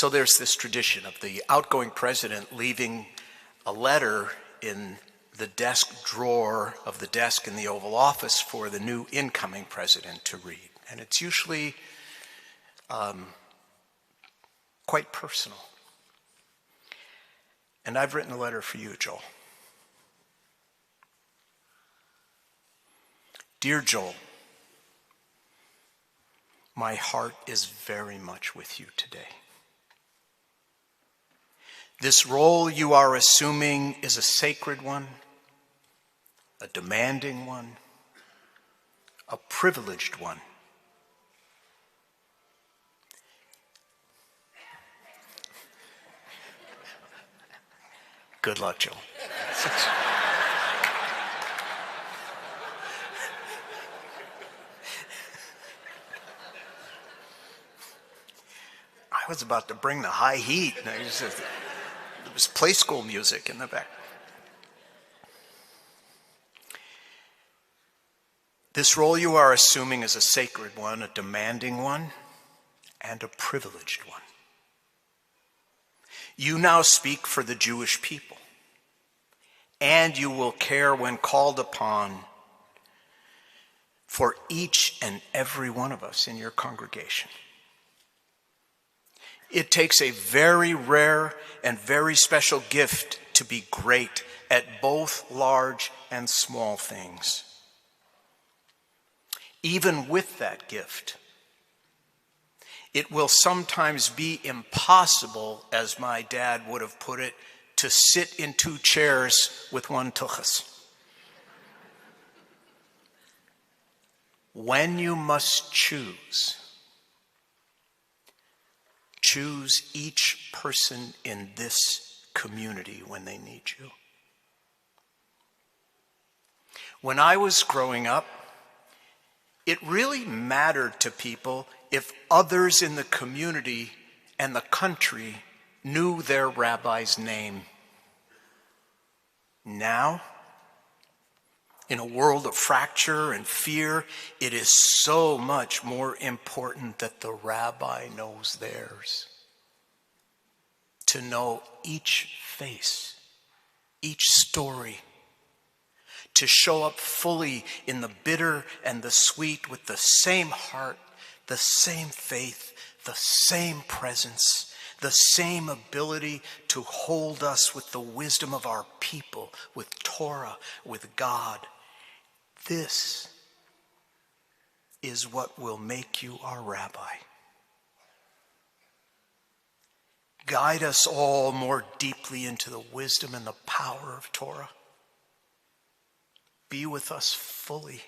So there's this tradition of the outgoing president leaving a letter in the desk drawer of the desk in the Oval Office for the new incoming president to read. And it's usually quite personal. And I've written a letter for you, Joel. Dear Joel, my heart is very much with you today. This role you are assuming is a sacred one, a demanding one, a privileged one. Good luck, Joel. I was about to bring the high heat. There was play school music in the back. This role you are assuming is a sacred one, a demanding one, and a privileged one. You now speak for the Jewish people, and you will care when called upon for each and every one of us in your congregation. It takes a very rare and very special gift to be great at both large and small things. Even with that gift, it will sometimes be impossible, as my dad would have put it, to sit in two chairs with one tuchus. When you must choose each person in this community when they need you. When I was growing up, it really mattered to people if others in the community and the country knew their rabbi's name. Now, in a world of fracture and fear, it is so much more important that the rabbi knows theirs. To know each face, each story, to show up fully in the bitter and the sweet with the same heart, the same faith, the same presence, the same ability to hold us with the wisdom of our people, with Torah, with God. This is what will make you our rabbi. Guide us all more deeply into the wisdom and the power of Torah. Be with us fully,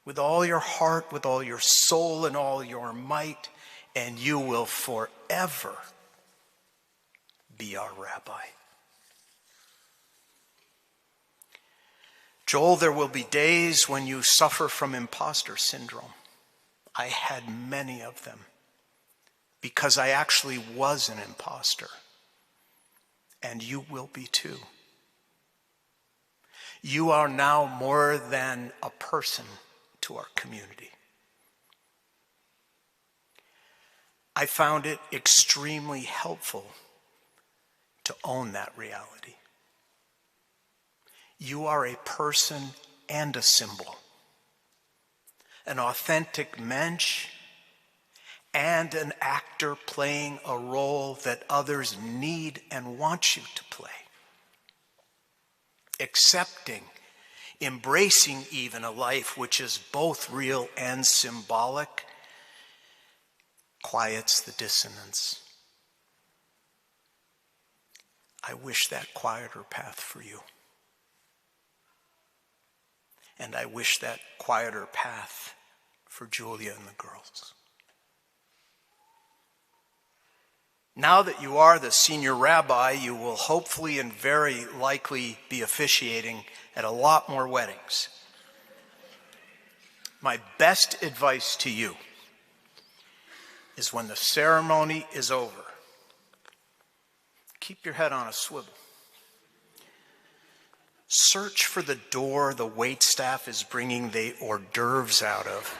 with all your heart, with all your soul, and all your might, and you will forever be our rabbi. Joel, there will be days when you suffer from imposter syndrome. I had many of them because I actually was an imposter, and you will be too. You are now more than a person to our community. I found it extremely helpful to own that reality. You are a person and a symbol, an authentic mensch and an actor playing a role that others need and want you to play. Accepting, embracing even a life which is both real and symbolic, quiets the dissonance. I wish that quieter path for you. And I wish that quieter path for Julia and the girls. Now that you are the senior rabbi, you will hopefully and very likely be officiating at a lot more weddings. My best advice to you is when the ceremony is over, keep your head on a swivel. Search for the door the waitstaff is bringing the hors d'oeuvres out of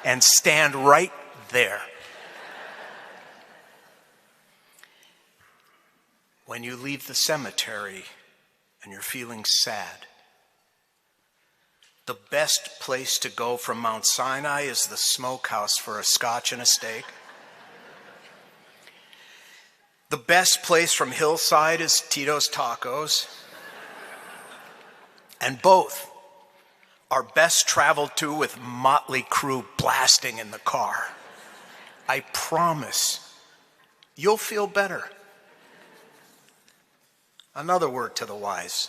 and stand right there. when you leave the cemetery and you're feeling sad. The best place to go from Mount Sinai is the smokehouse for a scotch and a steak. The best place from Hillside is Tito's Tacos. And both are best traveled to with motley crew blasting in the car. I promise you'll feel better. Another word to the wise: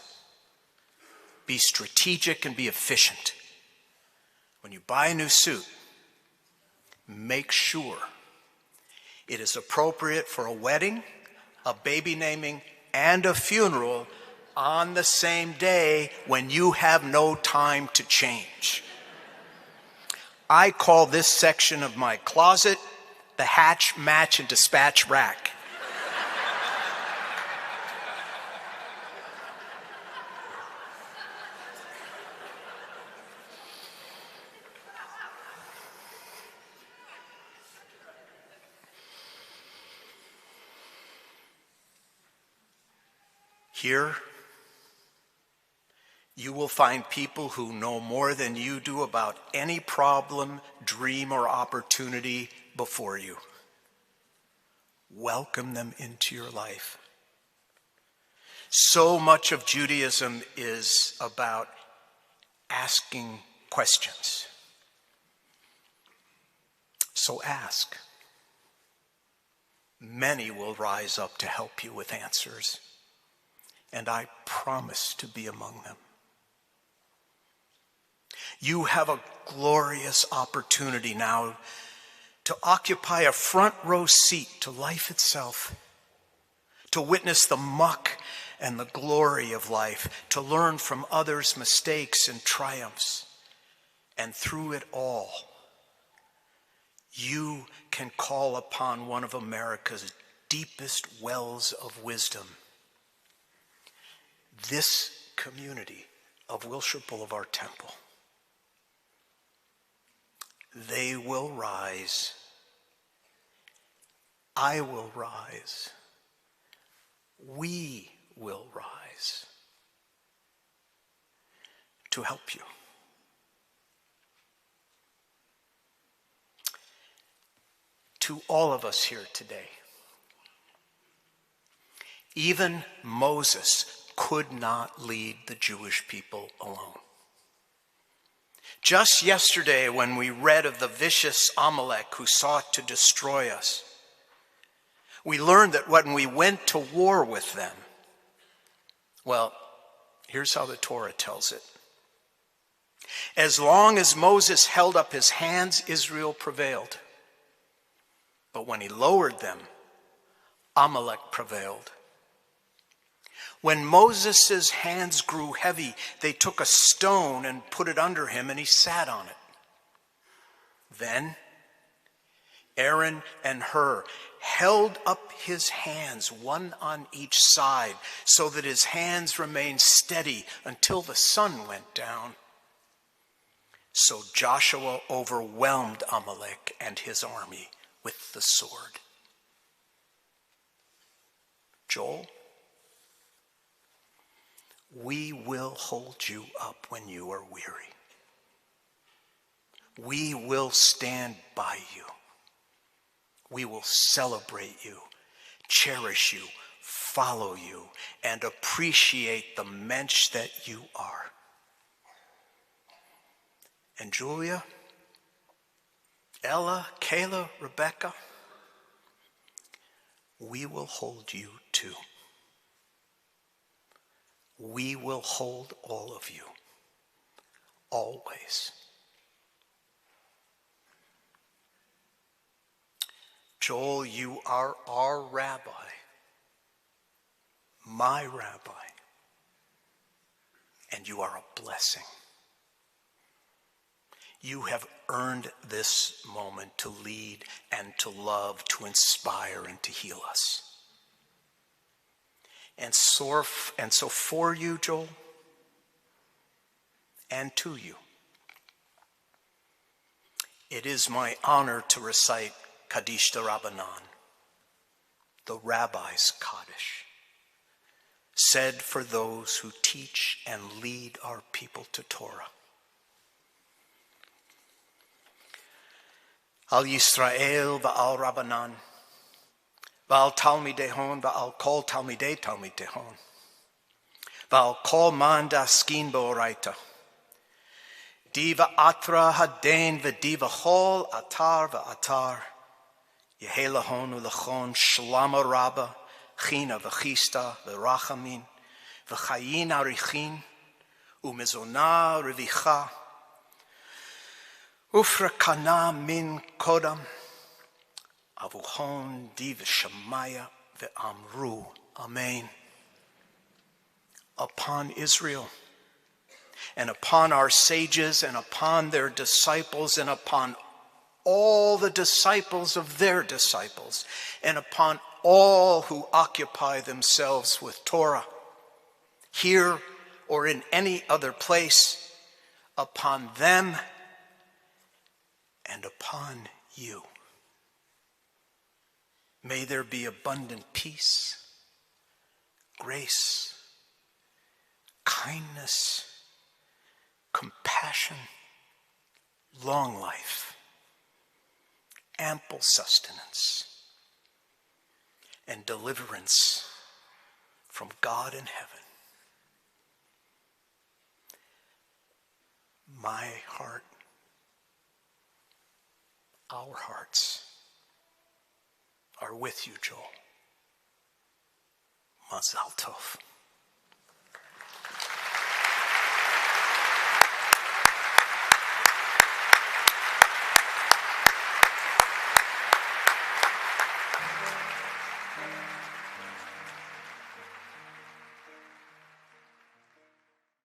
be strategic and be efficient. When you buy a new suit, make sure it is appropriate for a wedding, a baby naming, and a funeral on the same day when you have no time to change. I call this section of my closet the hatch, match, and dispatch rack. Here, you will find people who know more than you do about any problem, dream, or opportunity before you. Welcome them into your life. So much of Judaism is about asking questions. So ask. Many will rise up to help you with answers, and I promise to be among them. You have a glorious opportunity now to occupy a front row seat to life itself, to witness the muck and the glory of life, to learn from others' mistakes and triumphs. And through it all, you can call upon one of America's deepest wells of wisdom. This community of Wilshire Boulevard Temple. They will rise. I will rise. We will rise to help you. To all of us here today, even Moses could not lead the Jewish people alone. Just yesterday, when we read of the vicious Amalek who sought to destroy us, we learned that when we went to war with them, well, here's how the Torah tells it. As long as Moses held up his hands, Israel prevailed. But when he lowered them, Amalek prevailed. When Moses' hands grew heavy, they took a stone and put it under him, and he sat on it. Then Aaron and Hur held up his hands, one on each side, so that his hands remained steady until the sun went down. So Joshua overwhelmed Amalek and his army with the sword. Joel, we will hold you up when you are weary. We will stand by you. We will celebrate you, cherish you, follow you, and appreciate the mensch that you are. And Julia, Ella, Kayla, Rebecca, we will hold you too. We will hold all of you, always. Joel, you are our rabbi, my rabbi, and you are a blessing. You have earned this moment to lead and to love, to inspire and to heal us. And so for you, Joel, and to you, it is my honor to recite Kaddish de Rabbanan, the Rabbi's Kaddish. said for those who teach and lead our people to Torah. Al Yisrael va'al Rabbanan, va'al Talmidehon, va'al kol Talmidei Talmidehon, va'al kol man daskin bo'oraita, diva atra haden v'diva hol atar va'atar, yehelahon ulachon shlama rabba, china v'chista v'rachamin, v'chayin arichin, u'mezona revicha, ufrakana min kodam, avuhon div shamaya ve'amru, amen. Upon Israel, and upon our sages, and upon their disciples, and upon all the disciples of their disciples, and upon all who occupy themselves with Torah, here or in any other place, upon them and upon you. May there be abundant peace, grace, kindness, compassion, long life, ample sustenance, and deliverance from God in heaven. My heart, our hearts are with you, Joel. Mazal tov.